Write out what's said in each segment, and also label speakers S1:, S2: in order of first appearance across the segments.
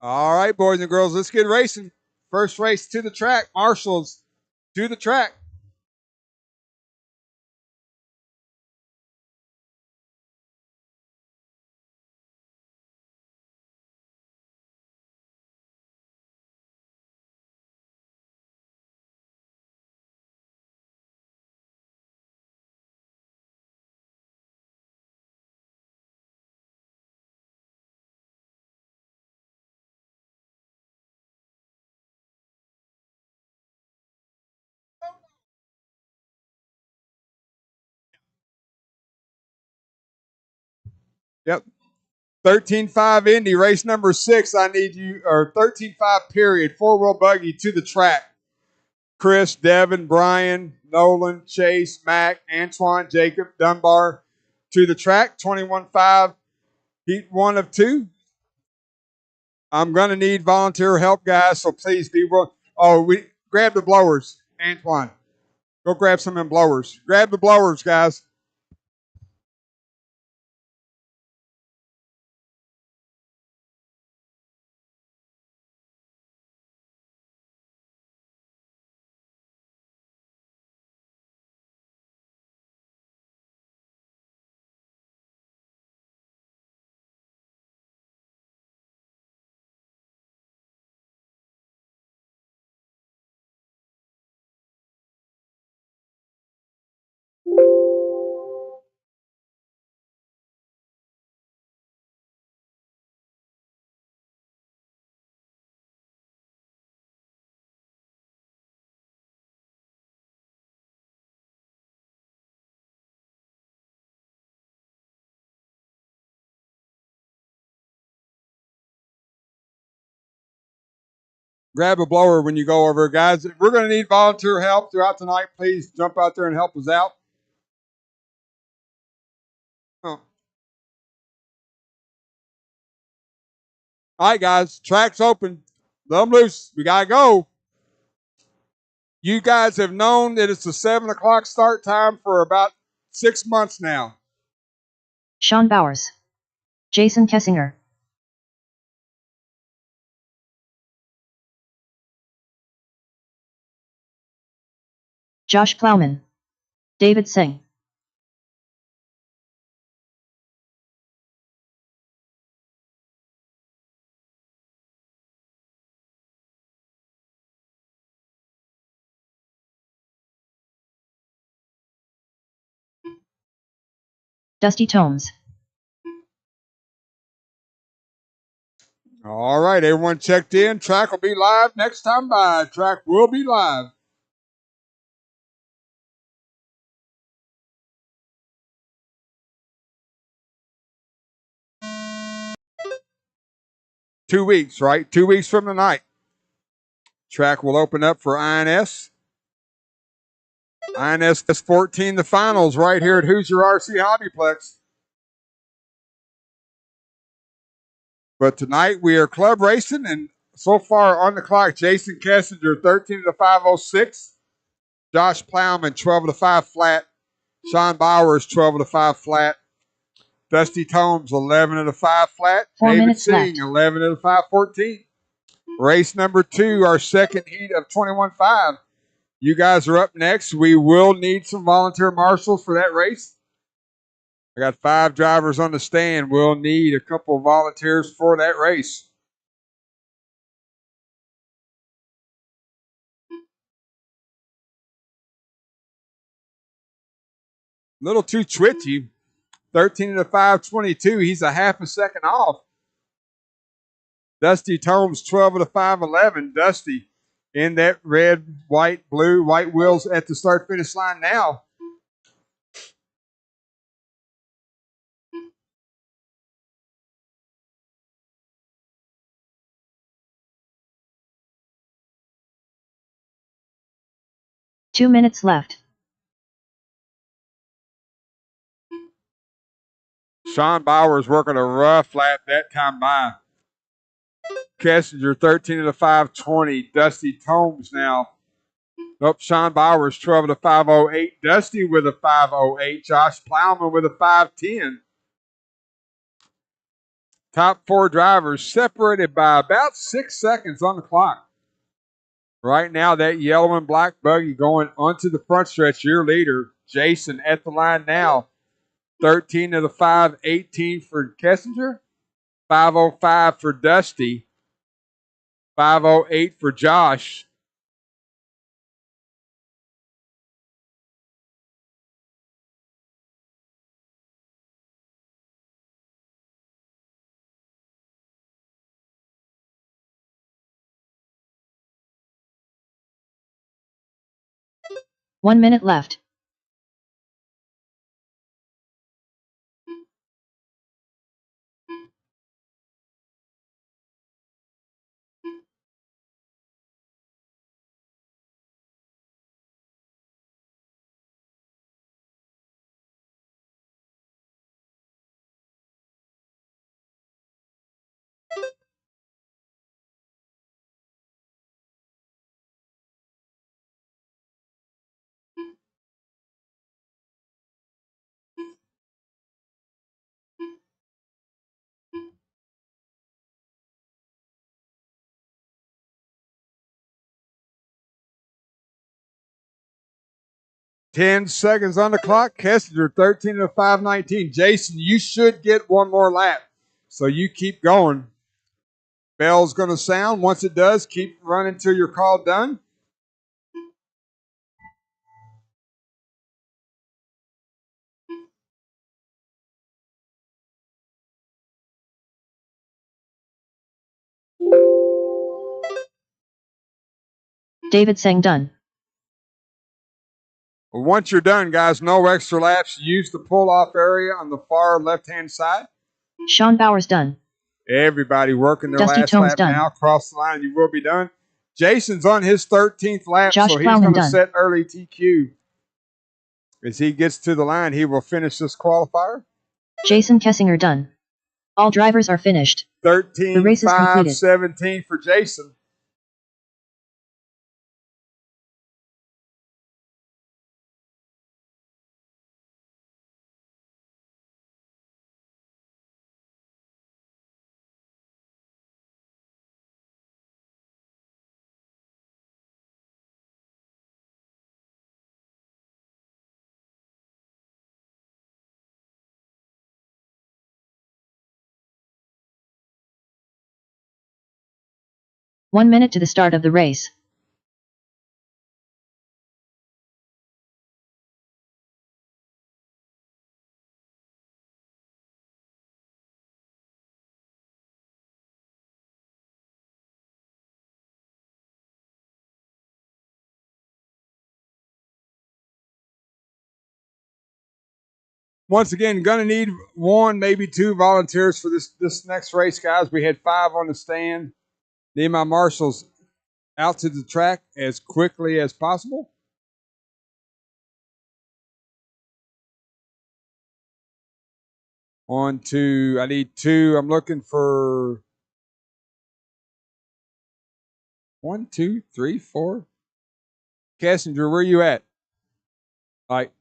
S1: All right, boys and girls, let's get racing. First race to the track. Marshals to the track. Yep. 13.5 Indy, race number 6. I need you, or 13.5 period, four-wheel buggy to the track. Chris, Devin, Brian, Nolan, Chase, Mac, Antoine, Jacob, Dunbar to the track. 21.5, heat 1 of 2. I'm going to need volunteer help, guys, so please be willing. Oh, we grab the blowers, Antoine. Go grab some of them blowers. Grab the blowers, guys. Grab a blower when you go over, guys. We're going to need volunteer help throughout the night. Please jump out there and help us out. Oh. All right, guys. Track's open. Let them loose. We got to go. You guys have known that it's a 7 o'clock start time for about 6 months now.
S2: Sean Bowers. Jason Kessinger. Josh Plowman. David Singh. Dusty Tomes.
S1: All right, everyone checked in. Track will be live next time by. Track will be live. Two weeks, right? 2 weeks from tonight. Track will open up for INS. INS 14, the finals right here at Hoosier RC Hobbyplex. But tonight we are club racing, and so far on the clock, Jason Kessinger, 13 to 506. Josh Plowman, 12 to 5 flat. Sean Bowers, 12 to 5 flat. Dusty Tomes, 11 to 5 flat.
S2: 4
S1: David
S2: minutes
S1: Singh,
S2: left.
S1: 11 to 514. Race number 2, our second heat of 21.5. You guys are up next. We will need some volunteer marshals for that race. I got 5 drivers on the stand. We'll need a couple of volunteers for that race. Little too twitchy. 13 to 522. He's a half a second off. Dusty Tomes, 12 to 511. Dusty in that red, white, blue, white wheels at the start finish line now.
S2: Two minutes left.
S1: Sean Bowers working a rough lap that time by. Kessinger, 13 to 520. Dusty Tomes now. Oh, Sean Bowers, 12 to 508. Dusty with a 508. Josh Plowman with a 510. Top 4 drivers separated by about 6 seconds on the clock. Right now, that yellow and black buggy going onto the front stretch. Your leader, Jason, at the line now. 13 of the 5, 18 for Kessinger. 5:05 for Dusty. 5:08 for Josh.
S2: One minute left.
S1: Ten seconds on the clock. Kessinger, 13 of 5:19. Jason, you should get one more lap. So you keep going. Bell's going to sound. Once it does, keep running till you're called done.
S2: David Seng done.
S1: Once you're done, guys, no extra laps. Use the pull-off area on the far left-hand side.
S2: Sean Bowers done.
S1: Everybody working their
S2: Dusty
S1: last
S2: Tones
S1: lap
S2: done.
S1: now. Cross the line, you will be done. Jason's on his 13th lap,
S2: Josh
S1: so he's
S2: Plowman
S1: going to
S2: done.
S1: set early TQ. As he gets to the line, he will finish this qualifier.
S2: Jason Kessinger done. All drivers are finished.
S1: 13,
S2: The race is
S1: 5,
S2: completed.
S1: 17 for Jason.
S2: One minute to the start of the race.
S1: Once again, going to need one, maybe two volunteers for this next race, guys. We had 5 on the stand. Need my marshals out to the track as quickly as possible. On to, I need 2. I'm looking for 1, 2, 3, 4. Kessinger, where are you at? All right.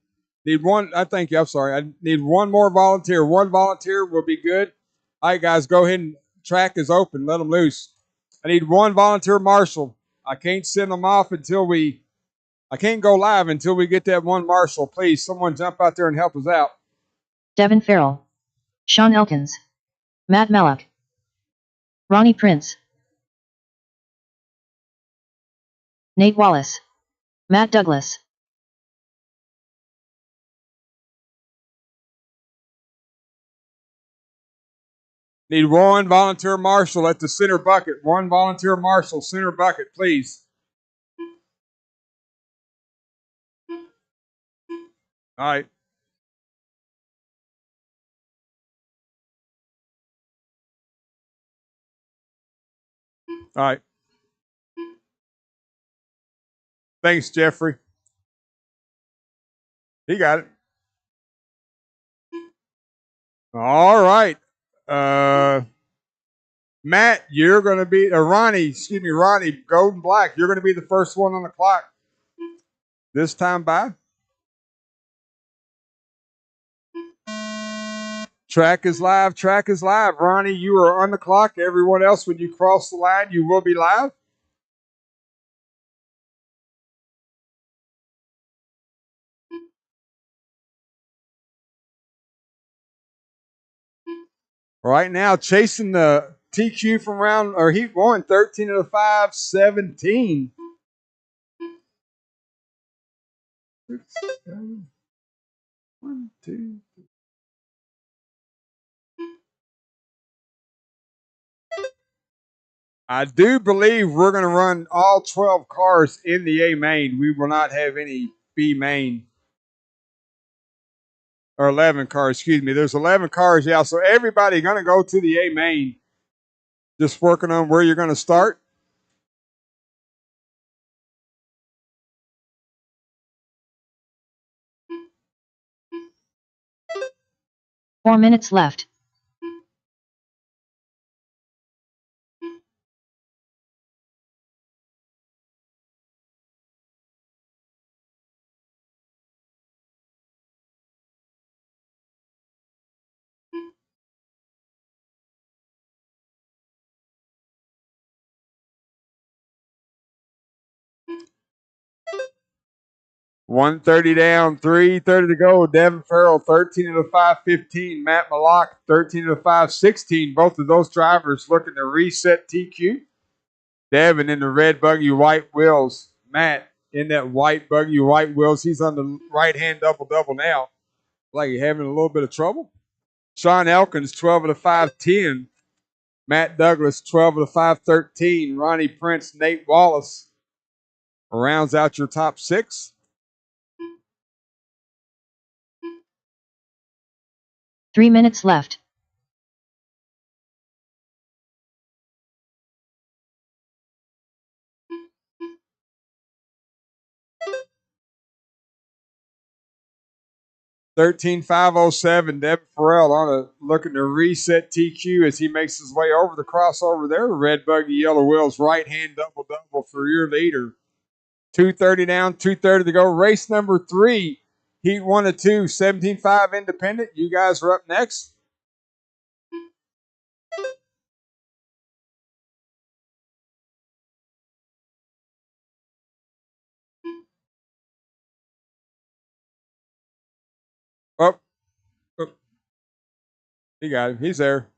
S1: Need one. I thank you. I'm sorry. I need one more volunteer. One volunteer will be good. All right, guys, go ahead and track is open. Let them loose. I need one volunteer marshal. I can't send them off I can't go live until we get that one marshal. Please, someone jump out there and help us out.
S2: Devin Farrell. Sean Elkins. Matt Mellock. Ronnie Prince. Nate Wallace. Matt Douglas.
S1: Need one volunteer marshal at the center bucket. One volunteer marshal, center bucket, please. All right. All right. Thanks, Jeffrey. He got it. All right. Matt, you're going to be, Ronnie, Golden Black, you're going to be the first one on the clock this time by. Track is live. Track is live. Ronnie, you are on the clock. Everyone else, when you cross the line, you will be live. Right now, chasing the TQ from round or heat one, 13 of the 5, 17. 6, 7, 1, 2. I do believe we're going to run all 12 cars in the A main. We will not have any B main. Or 11 cars, excuse me. There's 11 cars, yeah. So everybody going to go to the A main. Just working on where you're going to start.
S2: Four minutes left.
S1: $130 down, $330 to go. Devin Farrell, 13 of the 5, 15. Matt Malak, 13 of the 5, 16. Both of those drivers looking to reset TQ. Devin in the red buggy, white wheels. Matt in that white buggy, white wheels. He's on the right-hand double-double now. Like he's having a little bit of trouble. Sean Elkins, 12 of the 5, 10. Matt Douglas, 12 of the 5, 13. Ronnie Prince, Nate Wallace rounds out your top 6.
S2: 3 minutes left.
S1: $13,507. Devin Farrell on looking to reset TQ as he makes his way over the crossover there. Red buggy, yellow wheels, right hand double for your leader. 230 down, 230 to go. Race number 3, heat 1 of 2, 17.5 independent. You guys are up next. Oh, he got him. He's there.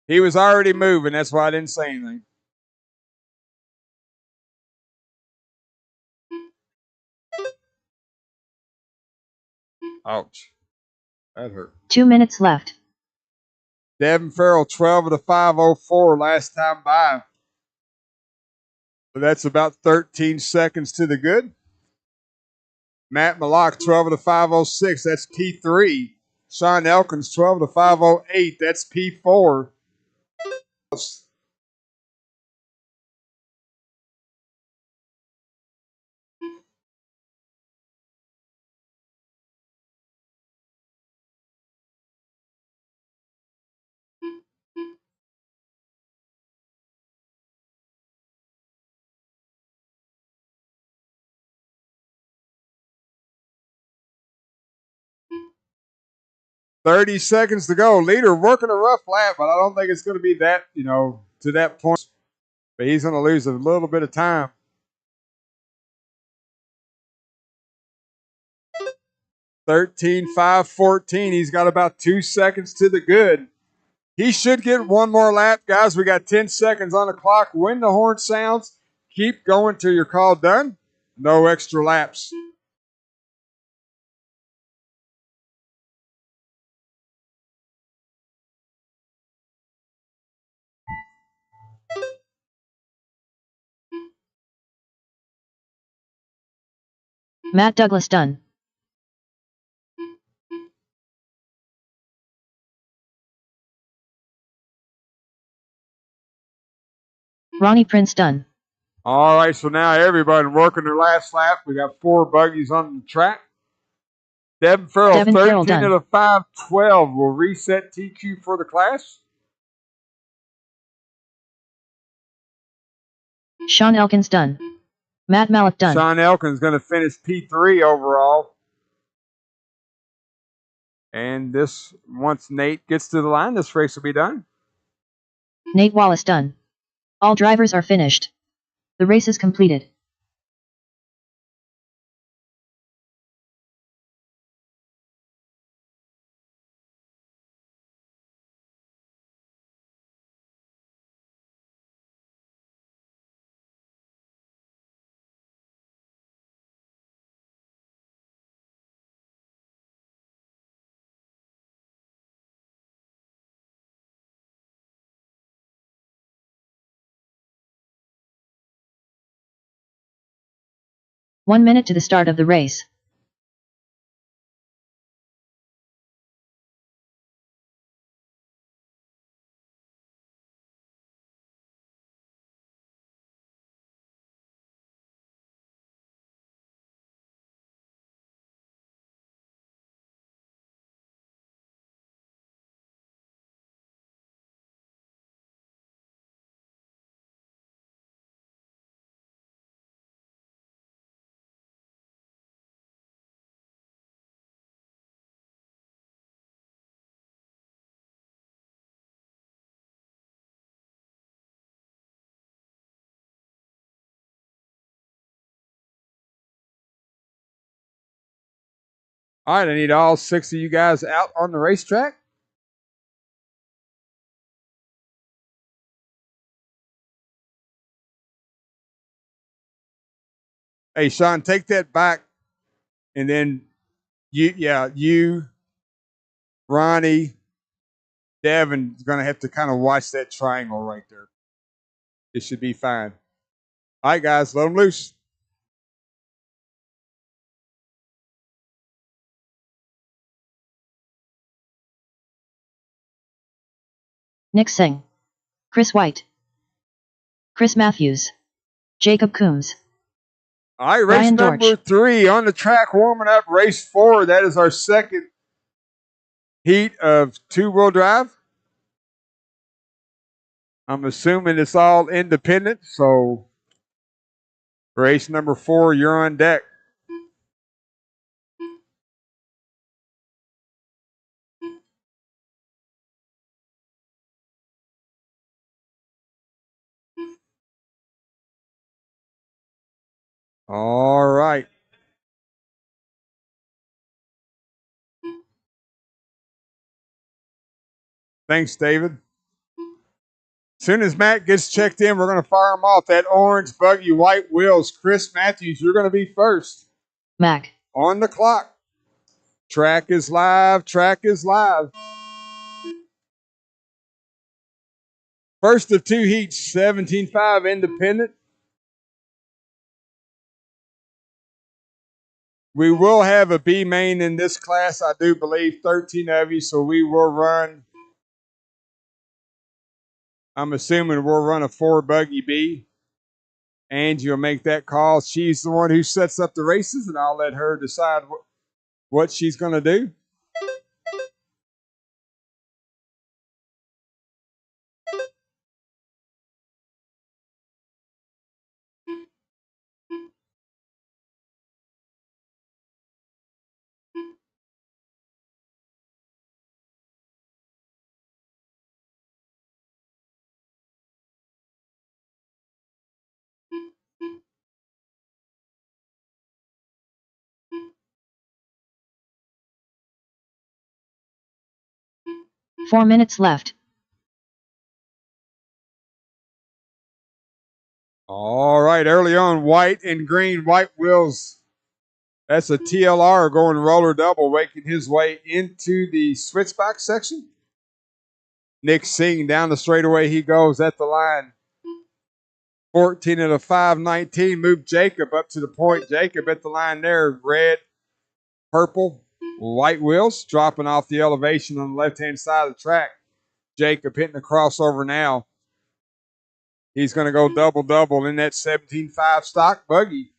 S1: He was already moving. That's why I didn't say anything. Ouch. That hurt.
S2: 2 minutes left.
S1: Devin Farrell, 12 of the 504 last time by. So that's about 13 seconds to the good. Matt Malak, 12 of the 506. That's P3. Sean Elkins, 12 of the 508. That's P4. 30 seconds to go. Leader working a rough lap, but I don't think it's going to be that, to that point. But he's going to lose a little bit of time. 13.514. He's got about 2 seconds to the good. He should get one more lap, guys. We got 10 seconds on the clock. When the horn sounds, keep going till you're called done. No extra laps.
S2: Matt Douglas done. Ronnie Prince done.
S1: All right, so now everybody working their last lap. We got 4 buggies on the track. Devin Farrell, 13 of the 512 will reset TQ for the class.
S2: Sean Elkins done. Matt Malak done.
S1: Sean Elkins going to finish P3 overall. And this, once Nate gets to the line, this race will be done.
S2: Nate Wallace done. All drivers are finished. The race is completed. One minute to the start of the race.
S1: All right, I need all 6 of you guys out on the racetrack. Hey, Sean, take that back, and then you, Ronnie, Devin is going to have to kind of watch that triangle right there. It should be fine. All right, guys, let them loose.
S2: Nick Singh. Chris White. Chris Matthews. Jacob Coombs.
S1: All right, race
S2: Brian
S1: number
S2: Dortch.
S1: 3 on the track, warming up. Race 4, that is our second heat of two-wheel drive. I'm assuming it's all independent, so race number 4, you're on deck. All right. Thanks, David. As soon as Matt gets checked in, we're going to fire him off. That orange buggy, white wheels. Chris Matthews, you're going to be first.
S2: Mac.
S1: On the clock. Track is live. Track is live. First of 2 heats, 17.5 independent. We will have a B main in this class, I do believe, 13 of you, so we will run, I'm assuming we'll run a 4 buggy B. Angie will make that call. She's the one who sets up the races, and I'll let her decide what she's going to do.
S2: Four minutes left.
S1: All right, early on, white and green, white wheels. That's a TLR going roller double, making his way into the switchback section. Nick Singh down the straightaway he goes at the line. 14 of the 519. Move Jacob up to the point. Jacob at the line there. Red, purple, white wheels dropping off the elevation on the left-hand side of the track. Jacob hitting the crossover now. He's going to go double-double in that 17.5 stock buggy.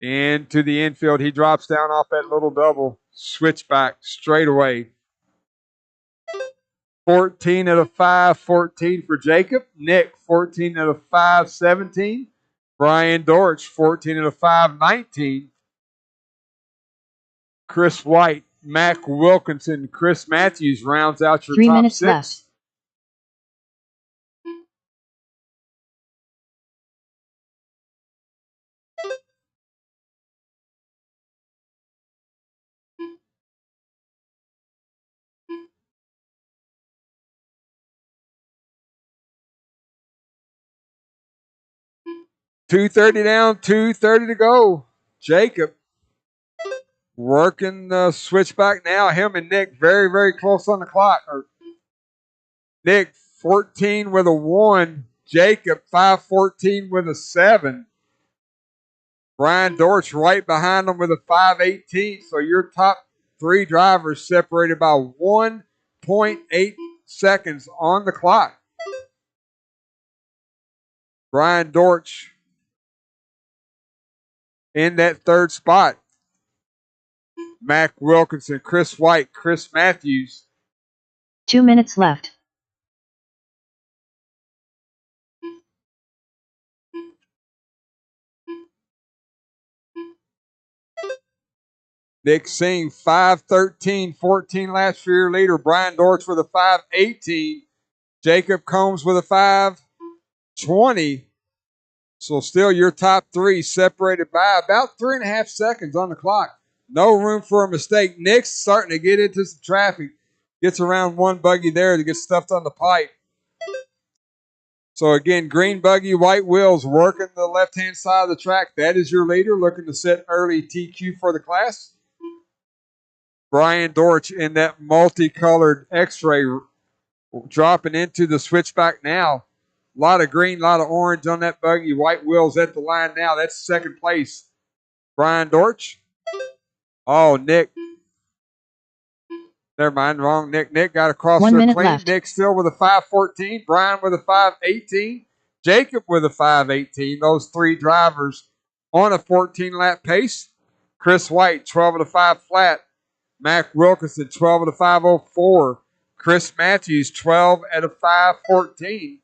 S1: Into the infield. He drops down off that little double. Switchback straight away. 14 of the 5, 14 for Jacob. Nick, 14 of the 5, 17. Brian Dortch, 14 of the 5, 19. Chris White, Mac Wilkinson, Chris Matthews rounds out your
S2: 3
S1: top
S2: minutes
S1: 6.
S2: left.
S1: .230 down, 2:30 to go. Jacob working the switchback now. Him and Nick very, very close on the clock. Nick 14 with a 1. Jacob 5:14 with a 7. Brian Dortch right behind him with a 5:18. So your top 3 drivers separated by 1.8 seconds on the clock. Brian Dortch in that 3rd spot. Mac Wilkinson, Chris White, Chris Matthews.
S2: 2 minutes left.
S1: Nick Singh, 5:13, 14 laps for your leader. Brian Dortch with a 5:18. Jacob Combs with a 5:20. So still your top 3 separated by about 3.5 seconds on the clock. No room for a mistake. Nick's starting to get into some traffic. Gets around one buggy there to get stuffed on the pipe. So again, green buggy, white wheels, working the left-hand side of the track. That is your leader, looking to set early TQ for the class. Brian Dortch in that multicolored X-ray dropping into the switchback now. A lot of green, a lot of orange on that buggy. White wheels at the line now. That's 2nd place. Brian Dortch. Oh, Nick. Never mind, wrong. Nick got across
S2: 1
S1: there
S2: minute
S1: clean.
S2: left.
S1: Nick still with a 5:14. Brian with a 5:18. Jacob with a 5:18. Those 3 drivers on a 14-lap pace. Chris White, 12 of the 5 flat. Mac Wilkinson, 12 of the 5:04. Chris Matthews, 12 at a 5:14.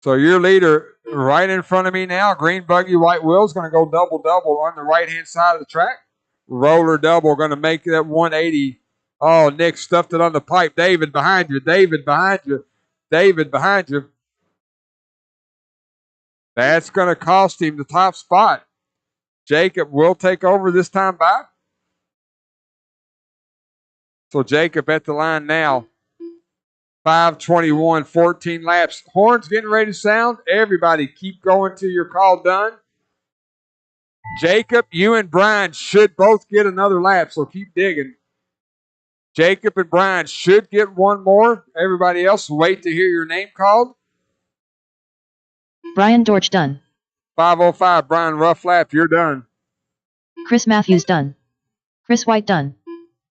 S1: So your leader right in front of me now, green buggy, white wheels, going to go double-double on the right-hand side of the track. Roller double, going to make that 180. Oh, Nick stuffed it on the pipe. David behind you. David behind you. David behind you. That's going to cost him the top spot. Jacob will take over this time by. So Jacob at the line now. 5:21, 14 laps. Horns getting ready to sound. Everybody keep going till your call done. Jacob, you and Brian should both get another lap, so keep digging. Jacob and Brian should get one more. Everybody else, wait to hear your name called.
S2: Brian Dortch done.
S1: 5:05, Brian, rough lap, you're done.
S2: Chris Matthews done. Chris White done.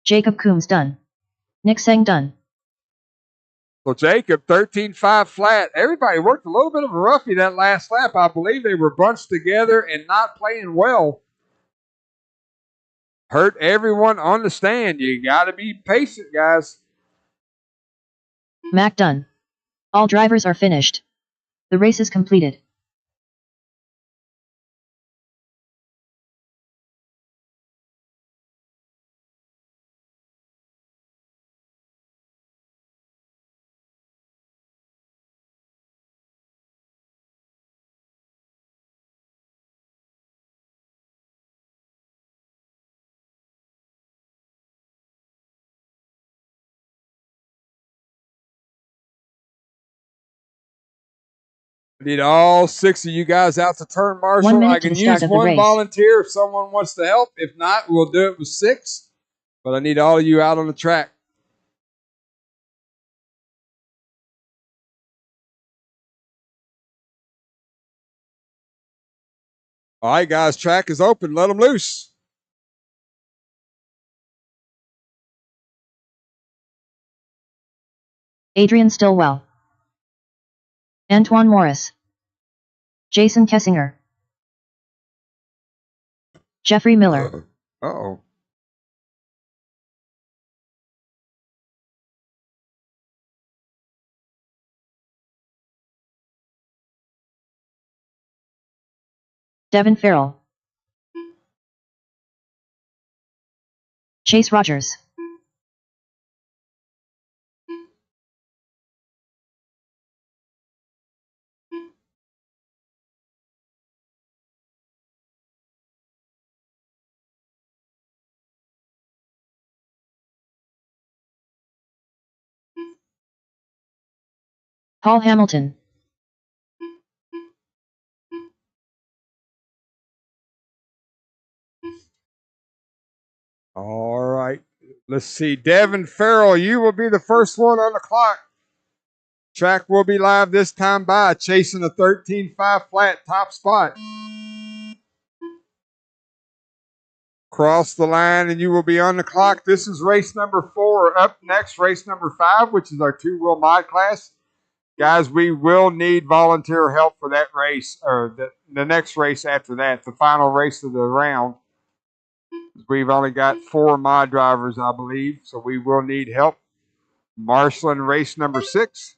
S2: Jacob Coombs done. Nick Seng done.
S1: So Jacob, 13.5 flat. Everybody worked a little bit of a roughie that last lap. I believe they were bunched together and not playing well. Hurt everyone on the stand. You got to be patient, guys.
S2: Mac done. All drivers are finished. The race is completed.
S1: I need all 6 of you guys out to turn marshal.
S2: 1 minute
S1: I
S2: to
S1: can
S2: the start
S1: use
S2: of the
S1: one
S2: race.
S1: volunteer if someone wants to help. If not, we'll do it with 6. But I need all of you out on the track. All right, guys, track is open. Let them loose.
S2: Adrian Stillwell. Antoine Morris. Jason Kessinger. Jeffrey Miller.
S1: Uh-oh.
S2: Devin Farrell. Chase Rogers. Paul Hamilton.
S1: All right. Let's see. Devin Farrell, you will be the first one on the clock. Track will be live this time by chasing a 13.5 flat top spot. Cross the line and you will be on the clock. This is race number 4. Up next, race number 5, which is our two-wheel mod class. Guys, we will need volunteer help for that race, or the next race after that, the final race of the round. We've only got 4 mod drivers, I believe, so we will need help. Marshalling race number 6.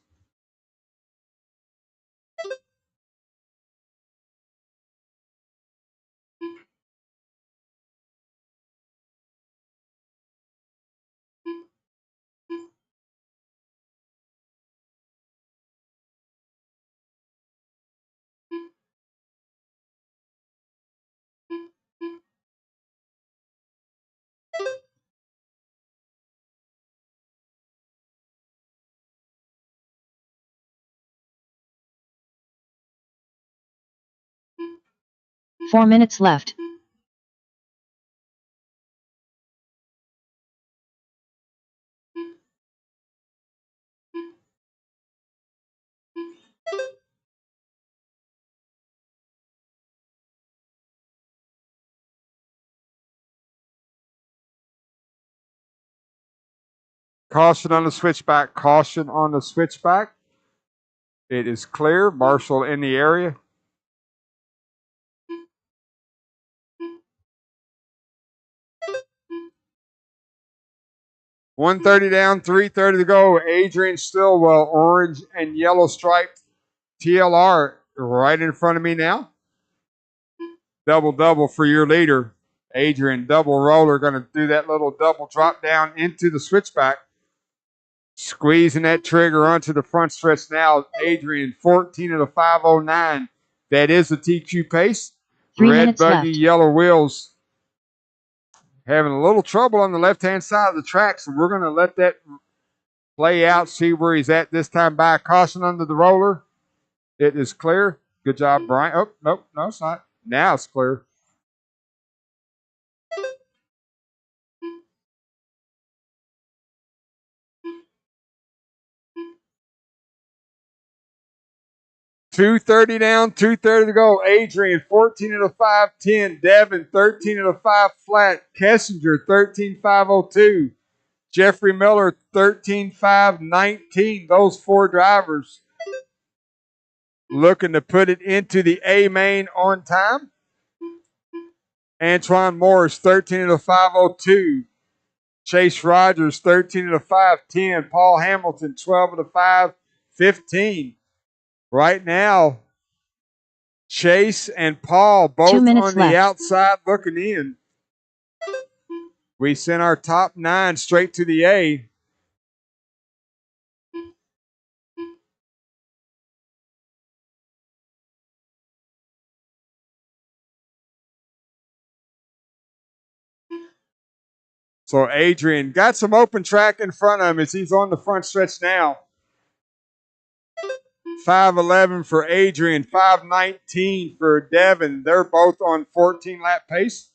S2: Four minutes left.
S1: Caution on the switchback. Caution on the switchback. It is clear. Marshall in the area. .130 down, 3:30 to go. Adrian Stillwell, orange and yellow striped TLR, right in front of me now. Double for your leader. Adrian, double roller, going to do that little double drop down into the switchback. Squeezing that trigger onto the front stretch now. Adrian, 14 of the 509. That is the TQ pace.
S2: 3
S1: Red
S2: minutes
S1: buggy,
S2: left.
S1: yellow wheels. Having a little trouble on the left-hand side of the track, so we're going to let that play out, see where he's at this time by. Caution under the roller. It is clear. Good job, Brian. Oh, nope, no, it's not. Now it's clear. .230 down, 2:30 to go. Adrian, 14 of the 510. Devin, 13 of the 5 flat. Kessinger, 13.502. Jeffrey Miller, 13.519. Those 4 drivers looking to put it into the A main on time. Antoine Morris, 13 of the 502. Chase Rogers, 13 of the 510. Paul Hamilton, 12 of the 515. Right now, Chase and Paul
S2: 2
S1: both
S2: minutes
S1: on the
S2: left.
S1: outside looking in. We sent our top 9 straight to the A. So Adrian got some open track in front of him as he's on the front stretch now. 5:11 for Adrian, 5:19 for Devin. They're both on 14-lap pace.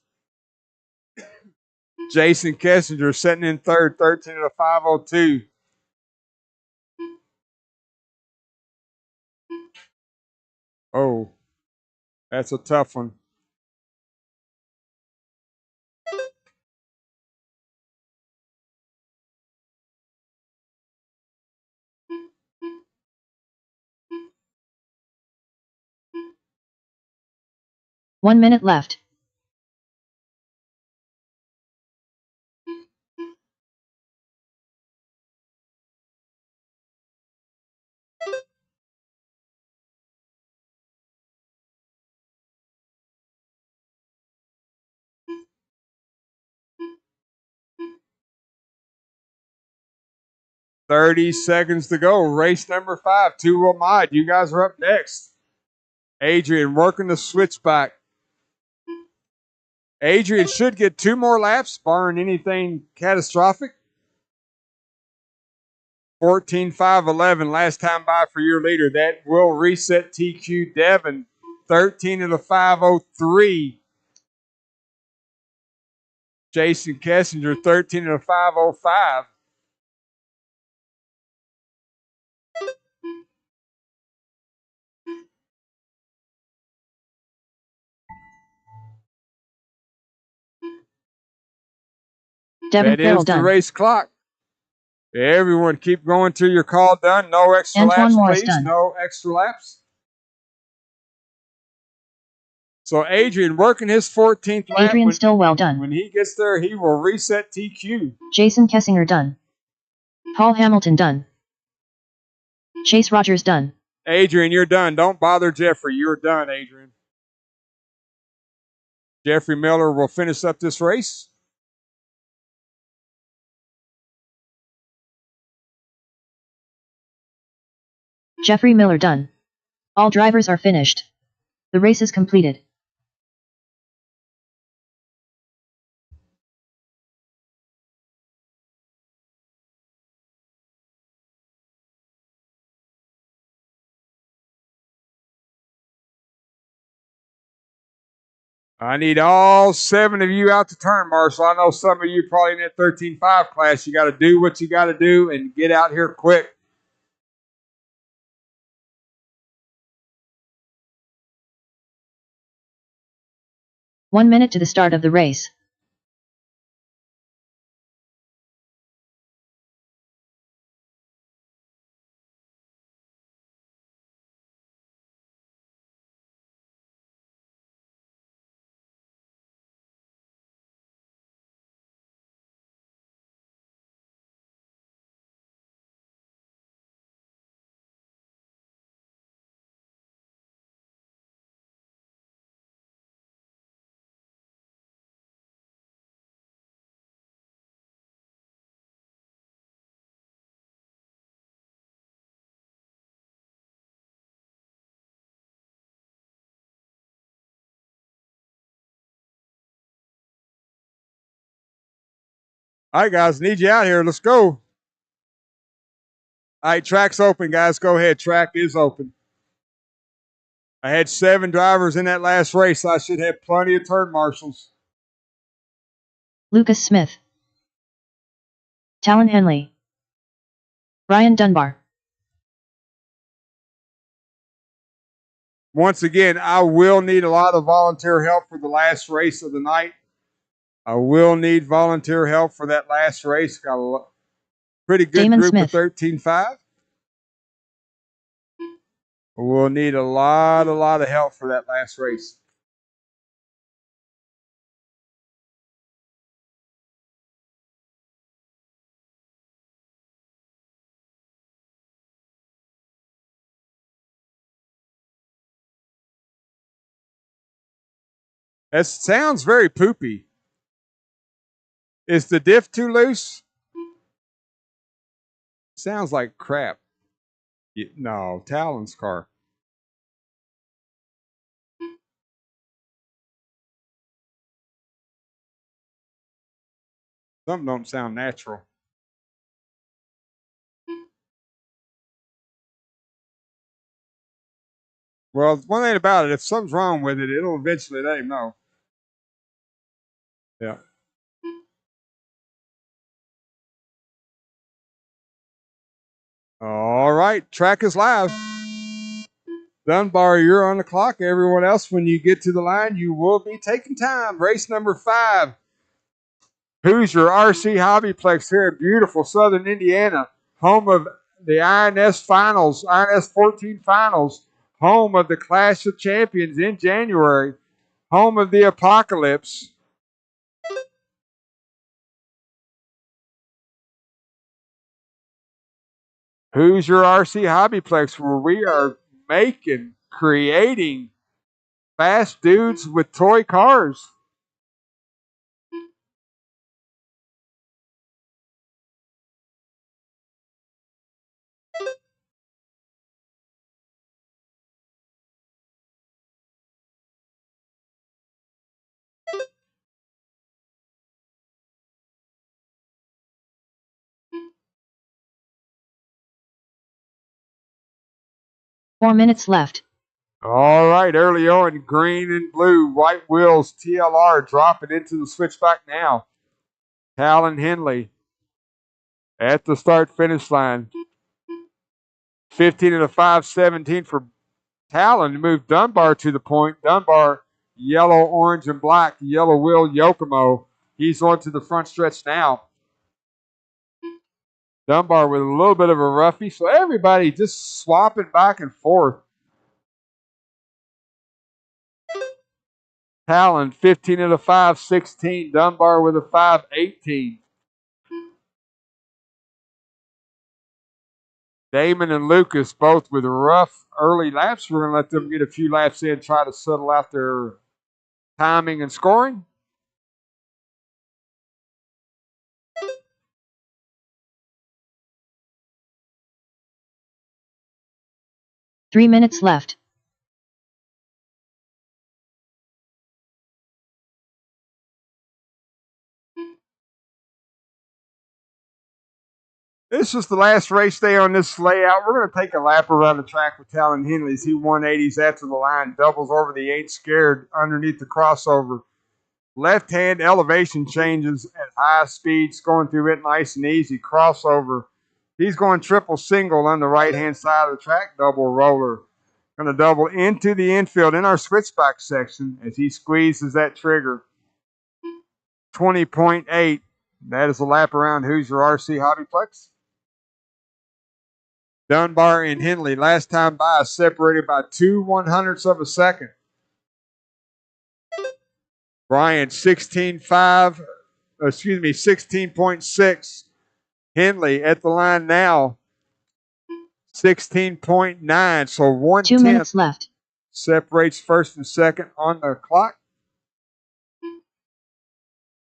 S1: Jason Kessinger sitting in third, 13 of the 502. Oh, that's a tough one.
S2: One minute left.
S1: 30 seconds to go. Race number 5, two-wheel mod. You guys are up next. Adrian working the switchback. Adrian should get 2 more laps, barring anything catastrophic. 14.511, last time by for your leader. That will reset TQ Devin. 13 of the 503. Jason Kessinger, 13 of the 505.
S2: Devin
S1: That
S2: Farrell
S1: is the
S2: done.
S1: race clock. Everyone keep going till your call done. No extra
S2: Antoine
S1: laps,
S2: Morris
S1: please.
S2: done.
S1: No extra laps. So Adrian working his 14th lap.
S2: Adrian Stillwell done.
S1: When he gets there, he will reset TQ.
S2: Jason Kessinger done. Paul Hamilton done. Chase Rogers done.
S1: Adrian, you're done. Don't bother Jeffrey. You're done, Adrian. Jeffrey Miller will finish up this race.
S2: Jeffrey Miller done. All drivers are finished. The race is completed.
S1: I need all 7 of you out to turn, Marshall. I know some of you probably in that 13.5 class. You got to do what you got to do and get out here quick.
S2: One minute to the start of the race.
S1: All right, guys, need you out here. Let's go. All right, track's open, guys. Go ahead. Track is open. I had 7 drivers in that last race. So I should have plenty of turn marshals.
S2: Lucas Smith. Talon Henley. Ryan Dunbar.
S1: Once again, I will need a lot of volunteer help for the last race of the night. I will need volunteer help for that last race. Got a pretty good
S2: Damon
S1: group
S2: Smith.
S1: of 13.5. We'll need a lot of help for that last race. That sounds very poopy. Is the diff too loose? Sounds like crap. No, Talon's car. Something don't sound natural. Well, one thing about it, if something's wrong with it, it'll eventually let him know. Yeah. All right, track is live. Dunbar, you're on the clock. Everyone else, when you get to the line, you will be taking time. Race number 5. Hoosier RC Hobbyplex here in beautiful southern Indiana, home of the INS Finals, INS 14 Finals, home of the Clash of Champions in January, home of the Apocalypse. Hoosier RC Hobbyplex, where we are creating fast dudes with toy cars.
S2: 4 minutes left.
S1: All right, early on, green and blue, white wheels, TLR dropping into the switchback now. Talon Henley at the start-finish line. 15 and a 5, 17 for Talon to move Dunbar to the point. Dunbar, yellow, orange, and black. Yellow wheel, Yokomo. He's on to the front stretch now. Dunbar with a little bit of a roughie, so everybody just swapping back and forth. Talon, 15 and a 5, 16. Dunbar with a 5, 18. Damon and Lucas both with rough early laps. We're going to let them get a few laps in, try to settle out their timing and scoring.
S2: Three minutes left.
S1: This is the last race day on this layout. We're going to take a lap around the track with Talon Henley as he 180s after the line, doubles over the Ain't Scared underneath the crossover. Left-hand elevation changes at high speeds, going through it nice and easy. Crossover. He's going triple single on the right-hand side of the track, double roller. Going to double into the infield in our switchback section as he squeezes that trigger. 20.8. That is a lap around Hoosier RC Hobbyplex. Dunbar and Henley, last time by, separated by 2/100ths of a second. Bryant, 16.6. Henley at the line now, 16.9. So 1/10.
S2: 2 minutes left.
S1: Separates first and second on the clock.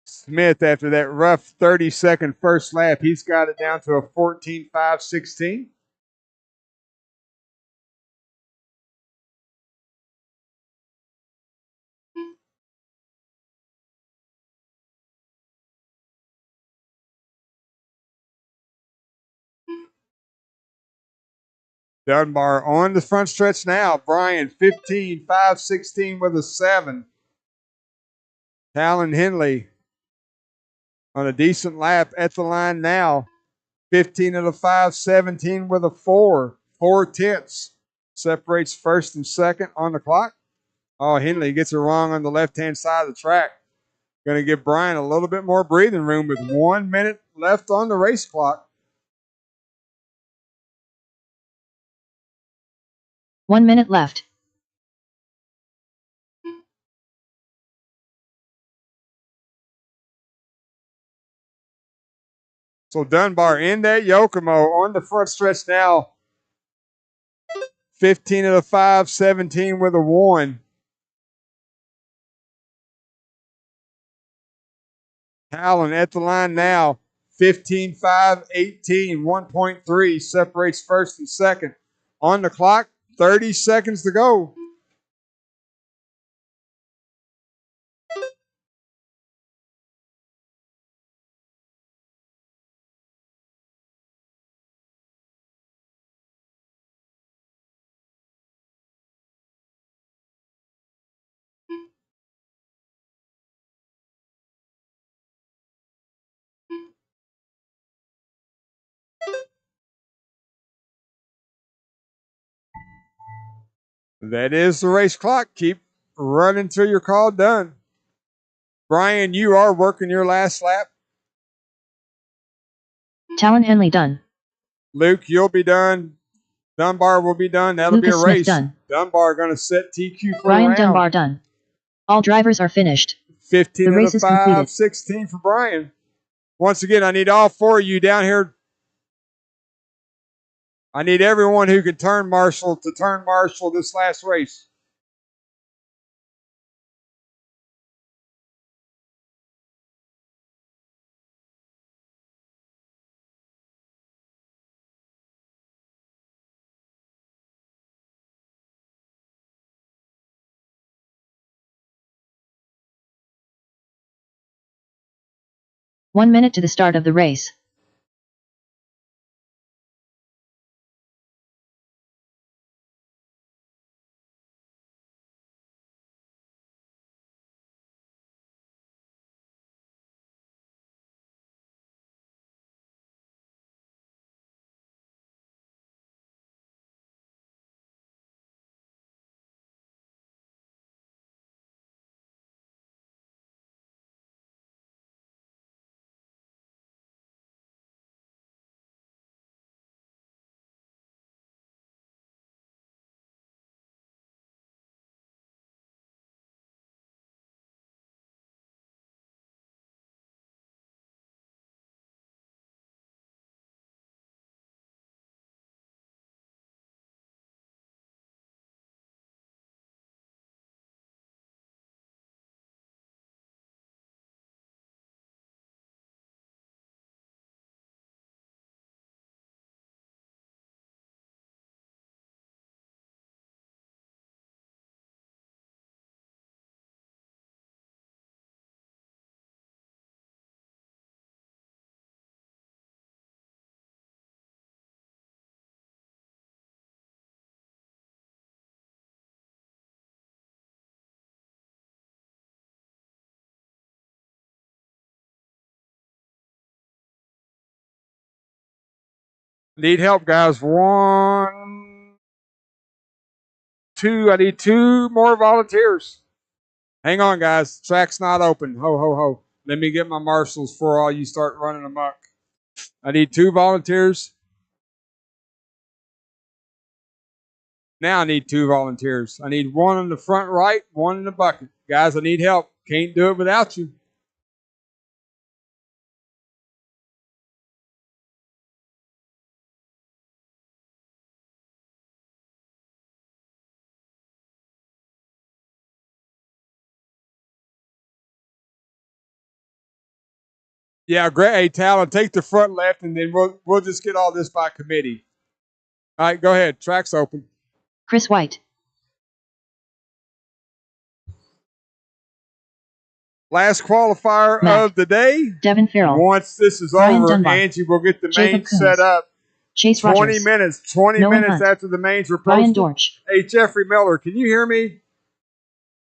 S1: Smith, after that rough 30-second first lap, he's got it down to a 14.5, 16. Dunbar on the front stretch now. Bryan, 15.5, 16 with a 7. Talon Henley on a decent lap at the line now. 15 and a 5, 17 with a 4. 4/10. Separates first and second on the clock. Oh, Henley gets it wrong on the left-hand side of the track. Going to give Bryan a little bit more breathing room with 1 minute left on the race clock.
S2: 1 minute left.
S1: So Dunbar in that Yokomo on the front stretch now. 15 and a 5, 17 with a 1. Talon at the line now. 15.5, 18, 1.3 separates first and second. On the clock, 30 seconds to go. That is the race clock. Keep running till you're called done. Bryan, you are working your last lap.
S2: Talon Henley done.
S1: Luke, you'll be done. Dunbar will be done. That'll
S2: Lucas
S1: be a
S2: Smith
S1: race.
S2: done.
S1: Dunbar going to set TQ for
S2: Bryan
S1: the round.
S2: Dunbar done. All drivers are finished.
S1: 15
S2: The
S1: and
S2: race
S1: a
S2: is
S1: 5,
S2: completed.
S1: 16 for Bryan. Once again, I need all 4 of you down here. I need everyone who can turn marshal to turn marshal this last race.
S2: One minute to the start of the race.
S1: Need help, guys. 1, 2. I need 2 more volunteers. Hang on, guys. Track's not open. Ho, ho, ho. Let me get my marshals before all you start running amok. I need 2 volunteers. Now I need 2 volunteers. I need 1 in the front right, 1 in the bucket. Guys, I need help. Can't do it without you. Yeah, great. Hey, Talon, take the front left, and then we'll just get all this by committee. All right, go ahead. Track's open.
S2: Chris White.
S1: Last qualifier
S2: Mac.
S1: of the day.
S2: Devin Farrell.
S1: Once this is
S2: Brian
S1: over,
S2: Dunbar.
S1: Angie will get the
S2: Jacob
S1: main
S2: Coombs.
S1: set up.
S2: Chase
S1: 20
S2: Rogers.
S1: minutes. 20
S2: Nolan
S1: minutes
S2: Hunt.
S1: after the mains were
S2: Brian
S1: posted.
S2: Dortch.
S1: Hey, Jeffrey Miller, can you hear me?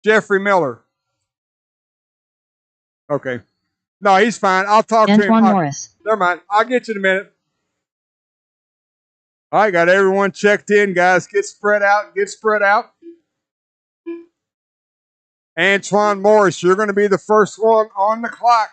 S1: Jeffrey Miller. Okay. No, he's fine. I'll talk to him.
S2: Antoine Morris.
S1: Never mind. I'll get you in a minute. All right, got everyone checked in, guys. Get spread out. Get spread out. Antoine Morris, you're going to be the first one on the clock.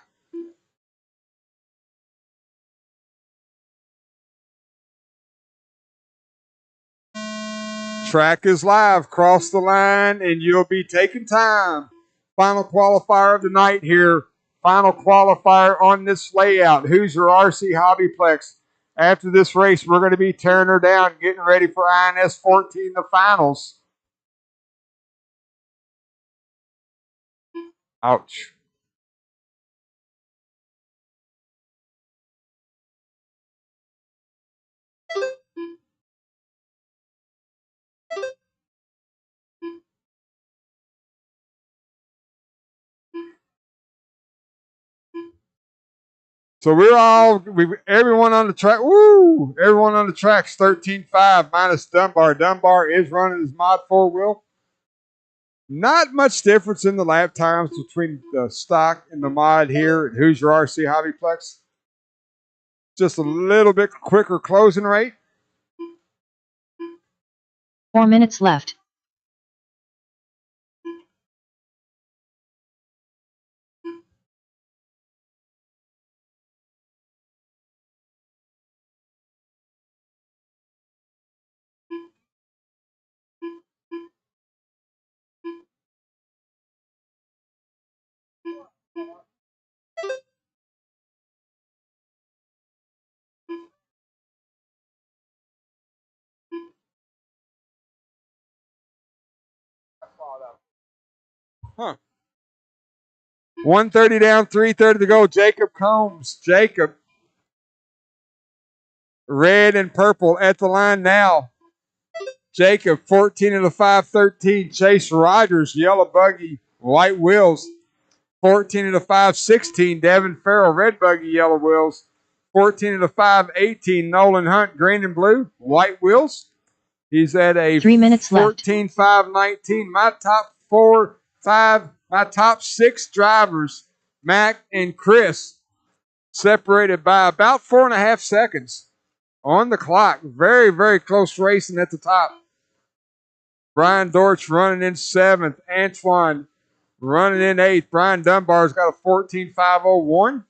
S1: Track is live. Cross the line, and you'll be taking time. Final qualifier of the night here. Final qualifier on this layout. Hoosier RC Hobbyplex. After this race, we're going to be tearing her down, getting ready for INS 14, the finals. Ouch. So everyone on the track, woo! Everyone on the track's 13.5 minus Dunbar. Dunbar is running his Mod 4 wheel. Not much difference in the lap times between the stock and the mod here at Hoosier RC Hobbyplex. Just a little bit quicker closing rate.
S2: 4 minutes left.
S1: Huh. 130 down, 330 to go. Jacob Combs. Jacob. Red and purple at the line now. Jacob, 14 of the 513. Chase Rogers, yellow buggy, white wheels. 14 of the 516. Devin Farrell, red buggy, yellow wheels. 14 of the 518. Nolan Hunt, green and blue, white wheels. He's at a
S2: 3 minutes
S1: 14 519. My top 6 drivers, Mac and Chris, separated by about 4.5 seconds on the clock. Very, very close racing at the top. Brian Dortch running in 7th. Antoine running in 8th. Brian Dunbar's got a 14.501.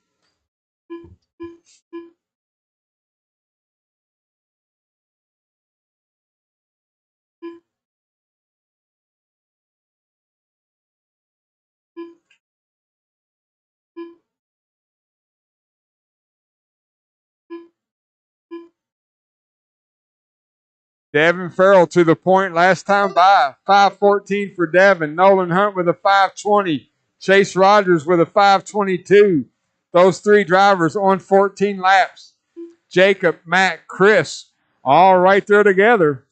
S1: Devin Farrell to the point last time by. 5:14 for Devin. Nolan Hunt with a 5:20. Chase Rogers with a 5:22. Those 3 drivers on 14 laps. Jacob, Matt, Chris, all right there together.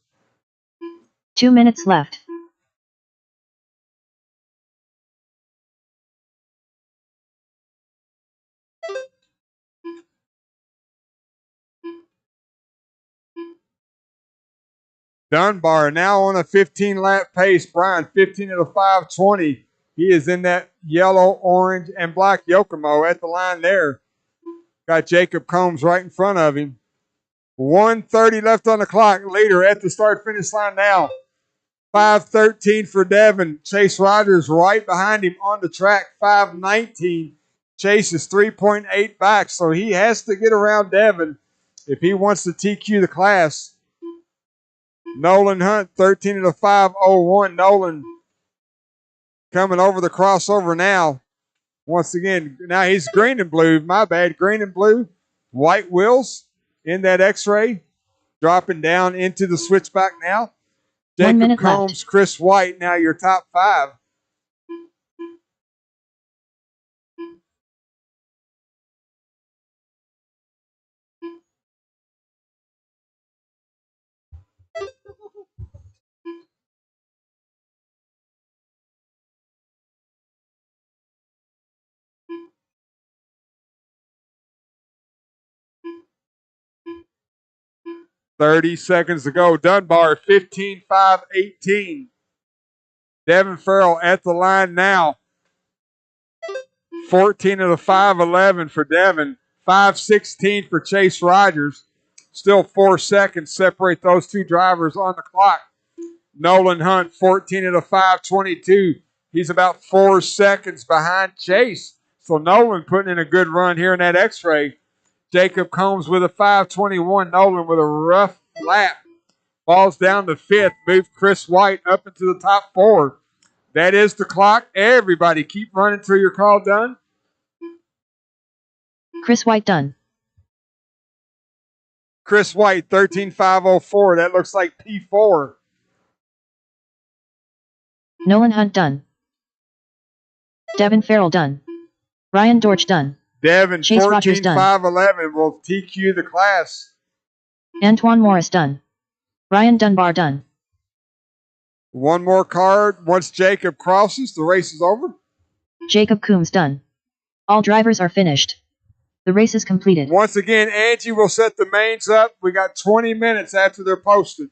S2: 2 minutes left.
S1: Dunbar now on a 15-lap pace. Brian, 15 of the 520. He is in that yellow, orange, and black Yokomo at the line there. Got Jacob Combs right in front of him. 1:30 left on the clock. Leader at the start-finish line now. 5:13 for Devin. Chase Rogers right behind him on the track. 5:19. Chase is 3.8 back, so he has to get around Devin if he wants to TQ the class. Nolan Hunt, 13 of the 5:01. Nolan coming over the crossover now. Once again, now he's green and blue. My bad, green and blue. White wheels in that X-ray. Dropping down into the switchback now.
S2: 1
S1: Jacob
S2: minute
S1: Combs,
S2: left.
S1: Chris White, now your top 5. $30 seconds to go. Dunbar, 15-5-18. Devin Farrell at the line now. 14 of the 5:11 for Devin. 5:16 for Chase Rogers. Still 4 seconds separate those two drivers on the clock. Nolan Hunt, 14 of the 5:22. He's about 4 seconds behind Chase. So Nolan putting in a good run here in that X-ray. Jacob Combs with a 5:21. Nolan with a rough lap. Falls down to 5th. Moved Chris White up into the top 4. That is the clock. Everybody keep running till your call done.
S2: Chris White done.
S1: Chris White, 13.504. That looks like P4.
S2: Nolan Hunt done. Devin Farrell done. Ryan Dortch done.
S1: Devin,
S2: Chase Rogers done.
S1: 14.511 will TQ the class.
S2: Antoine Morris done. Ryan Dunbar done.
S1: One more card. Once Jacob crosses, the race is over.
S2: Jacob Coombs done. All drivers are finished. The race is completed.
S1: Once again, Angie will set the mains up. We got 20 minutes after they're posted.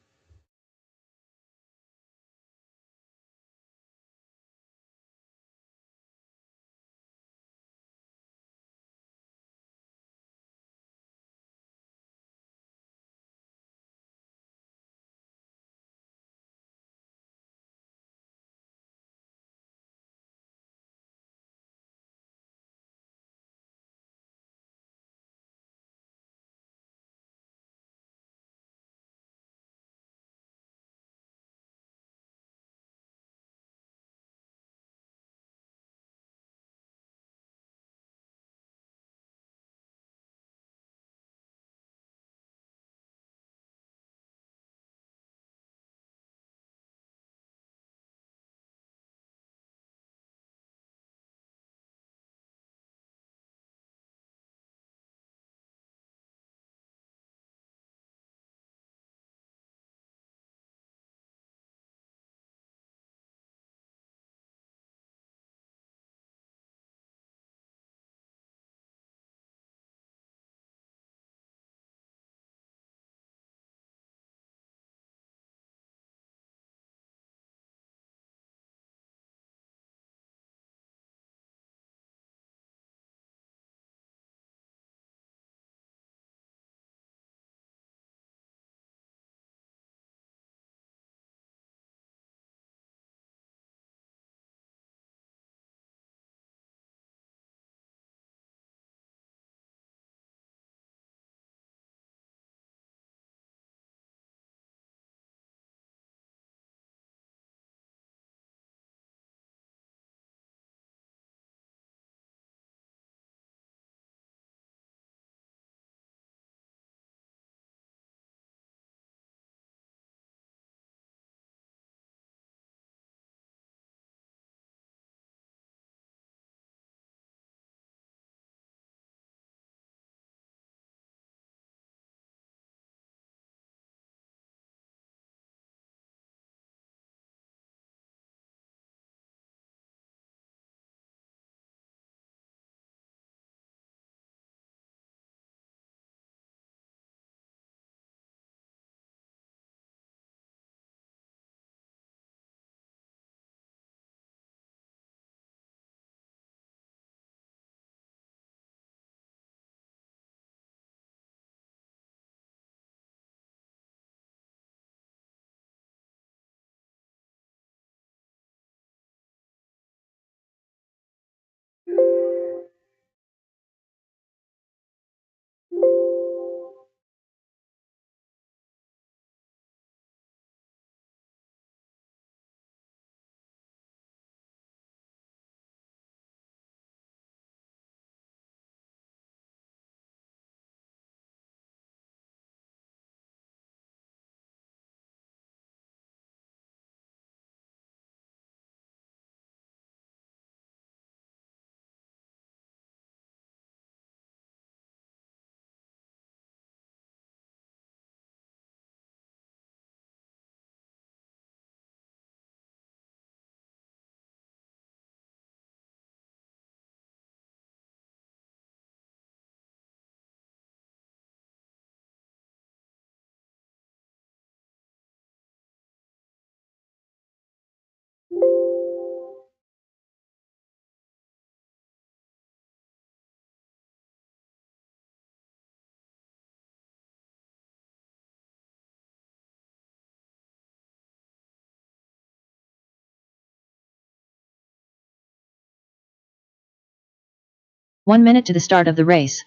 S2: 1 minute to the start of the race.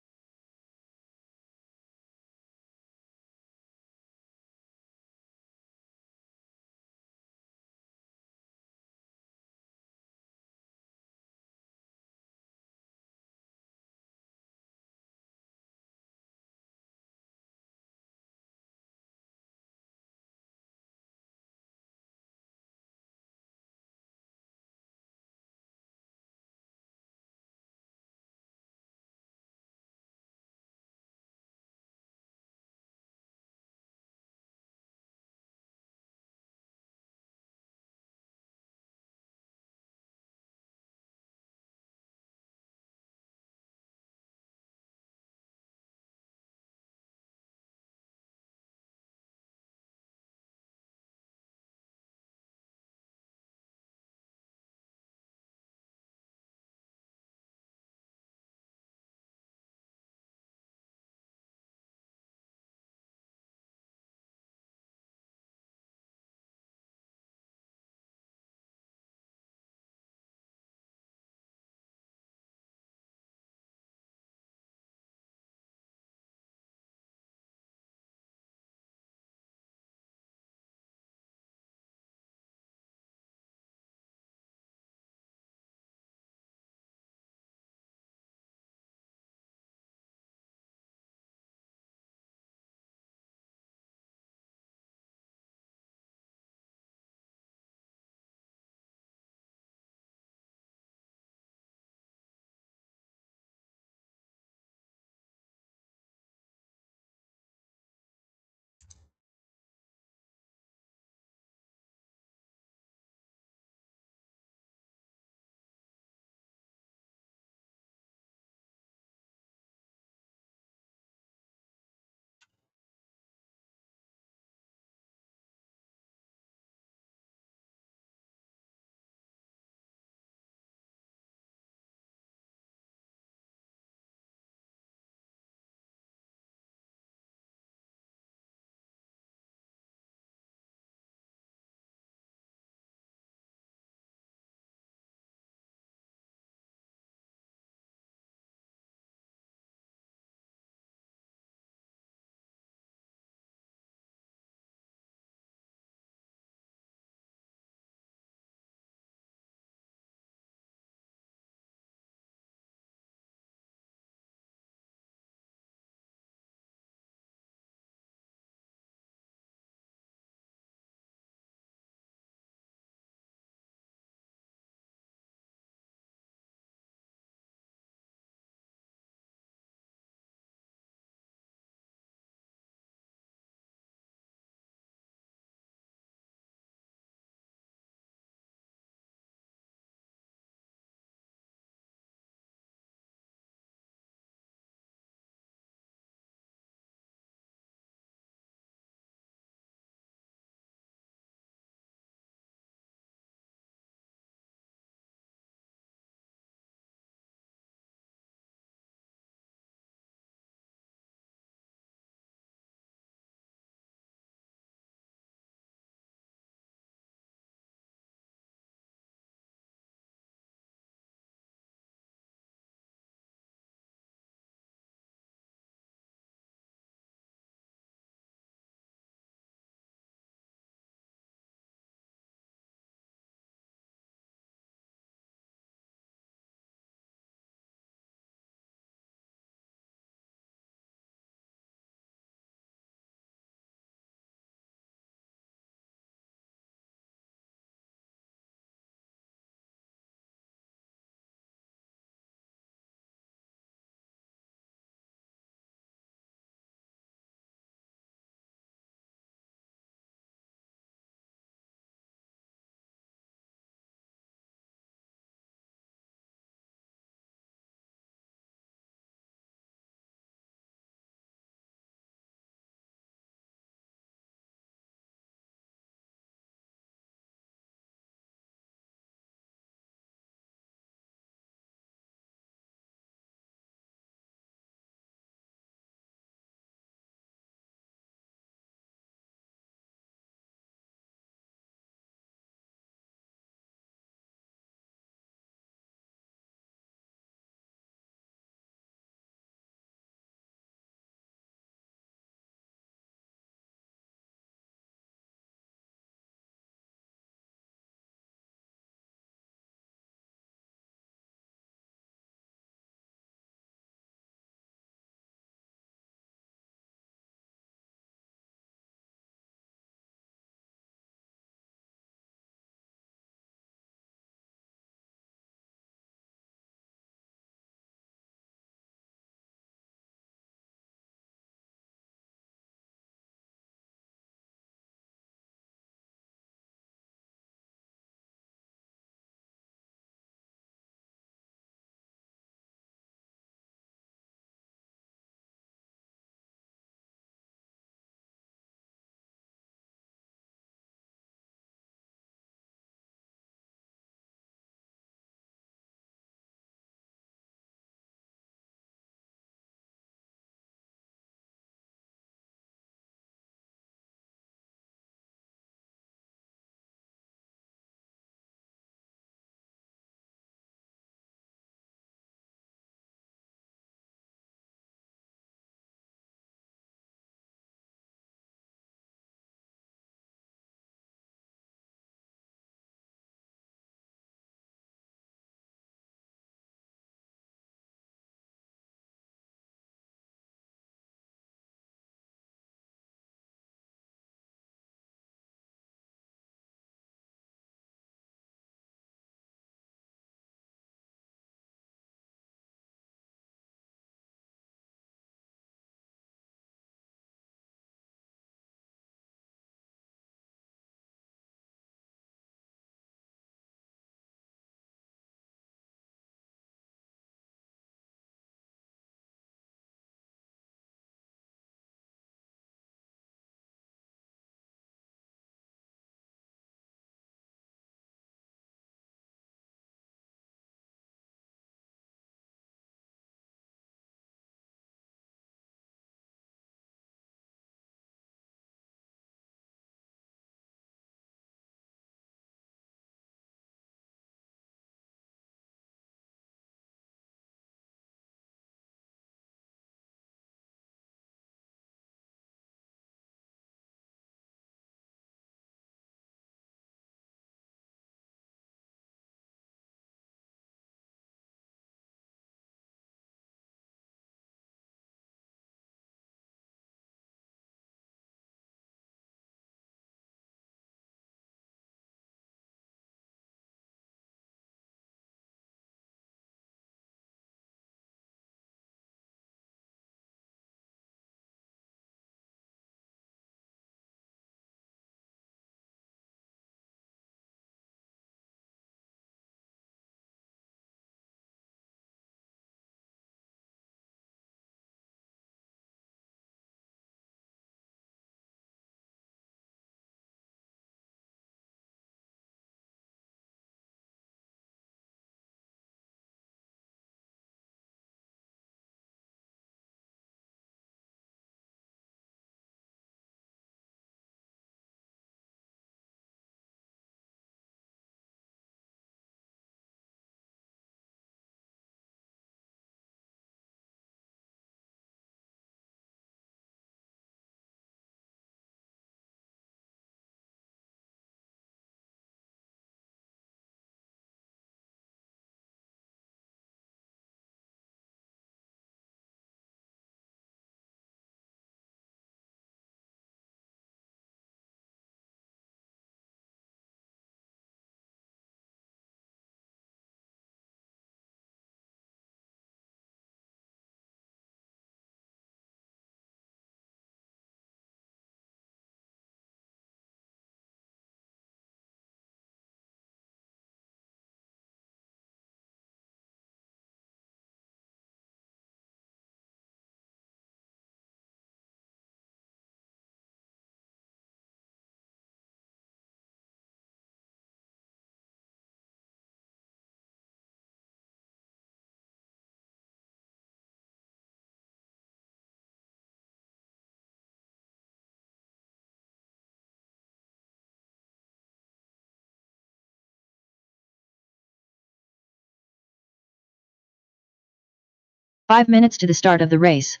S2: 5 minutes to the start of the race.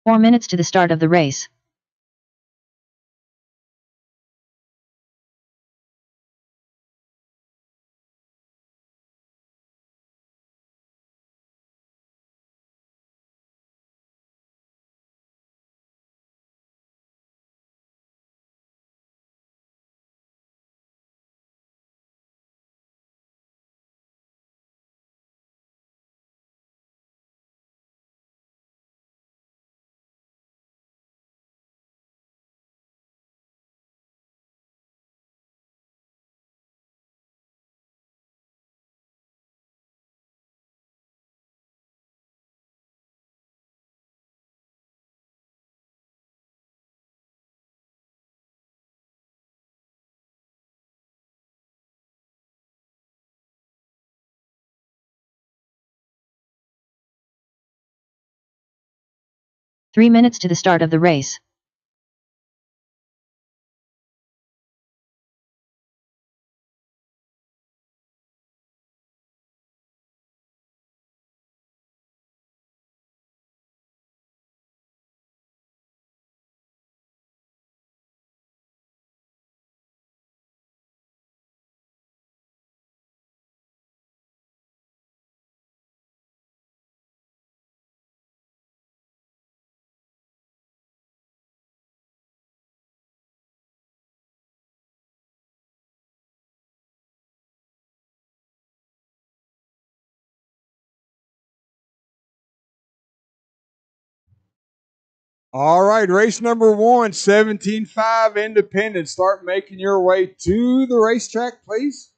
S2: Four minutes to the start of the race. Three minutes to the start of the race.
S1: All right, race number 1, 17.5 Independence. Start making your way to the racetrack, please.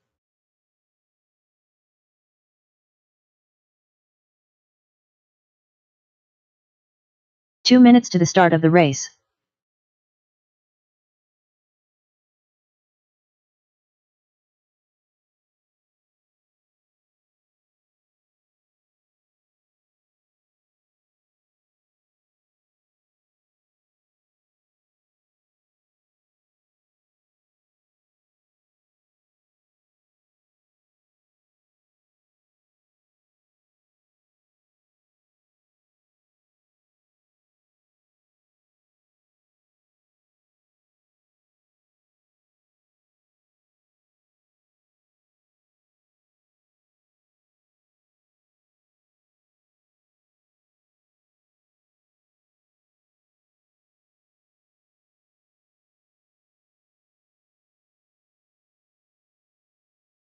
S2: Two minutes to the start of the race.